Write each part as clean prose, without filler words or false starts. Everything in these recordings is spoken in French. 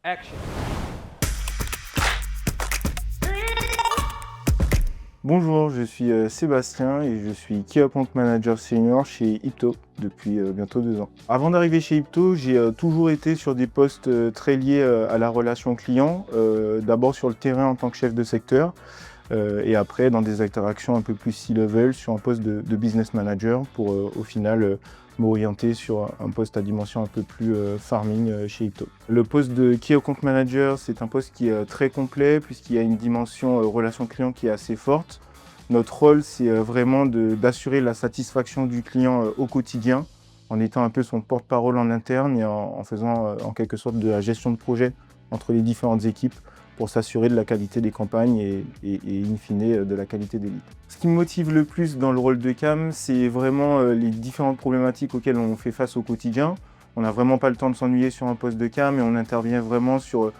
Action. Bonjour, je suis Sébastien et je suis Key Account Manager Senior chez Ipto depuis bientôt 2 ans. Avant d'arriver chez Ipto, j'ai toujours été sur des postes très liés à la relation client, d'abord sur le terrain en tant que chef de secteur et après dans des interactions un peu plus C-level sur un poste de business manager pour au final m'orienter sur un poste à dimension un peu plus farming chez Ipto. Le poste de Key Account Manager, c'est un poste qui est très complet puisqu'il y a une dimension relation client qui est assez forte. Notre rôle, c'est vraiment d'assurer la satisfaction du client au quotidien en étant un peu son porte-parole en interne et en faisant en quelque sorte de la gestion de projet entre les différentes équipes pour s'assurer de la qualité des campagnes et in fine de la qualité des leads. Ce qui me motive le plus dans le rôle de CAM, c'est vraiment les différentes problématiques auxquelles on fait face au quotidien. On n'a vraiment pas le temps de s'ennuyer sur un poste de CAM et on intervient vraiment sur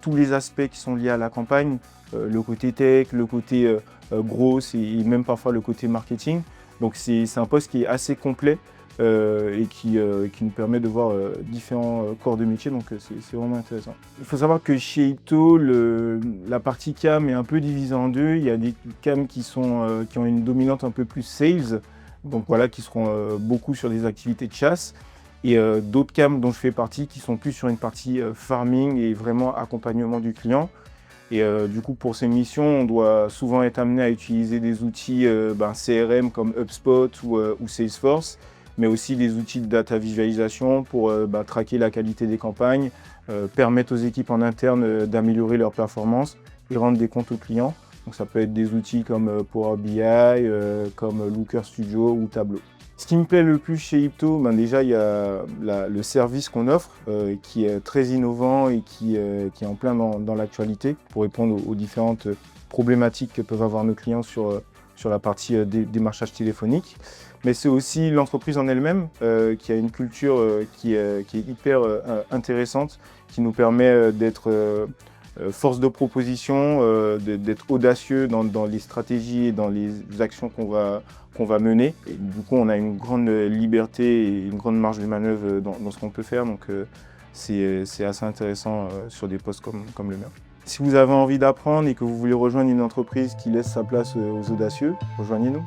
tous les aspects qui sont liés à la campagne, le côté tech, le côté grosse et même parfois le côté marketing. Donc c'est un poste qui est assez complet et qui nous permet de voir différents corps de métier, donc c'est vraiment intéressant. Il faut savoir que chez Ipto, la partie CAM est un peu divisée en deux. Il y a des CAM qui ont une dominante un peu plus sales, donc voilà, qui seront beaucoup sur des activités de chasse, et d'autres CAM dont je fais partie qui sont plus sur une partie farming et vraiment accompagnement du client. Et du coup, pour ces missions, on doit souvent être amené à utiliser des outils CRM comme HubSpot ou Salesforce, mais aussi des outils de data visualisation pour traquer la qualité des campagnes, permettre aux équipes en interne d'améliorer leurs performances et rendre des comptes aux clients. Donc ça peut être des outils comme Power BI, comme Looker Studio ou Tableau. Ce qui me plaît le plus chez Ipto, déjà il y a le service qu'on offre qui est très innovant et qui est en plein dans l'actualité pour répondre aux différentes problématiques que peuvent avoir nos clients sur la partie démarchage téléphonique. Mais c'est aussi l'entreprise en elle-même qui a une culture qui est hyper intéressante, qui nous permet d'être force de proposition, d'être audacieux dans les stratégies et dans les actions qu'on va mener. Et du coup, on a une grande liberté et une grande marge de manœuvre dans ce qu'on peut faire. Donc, c'est assez intéressant sur des postes comme le mien. Si vous avez envie d'apprendre et que vous voulez rejoindre une entreprise qui laisse sa place aux audacieux, rejoignez-nous.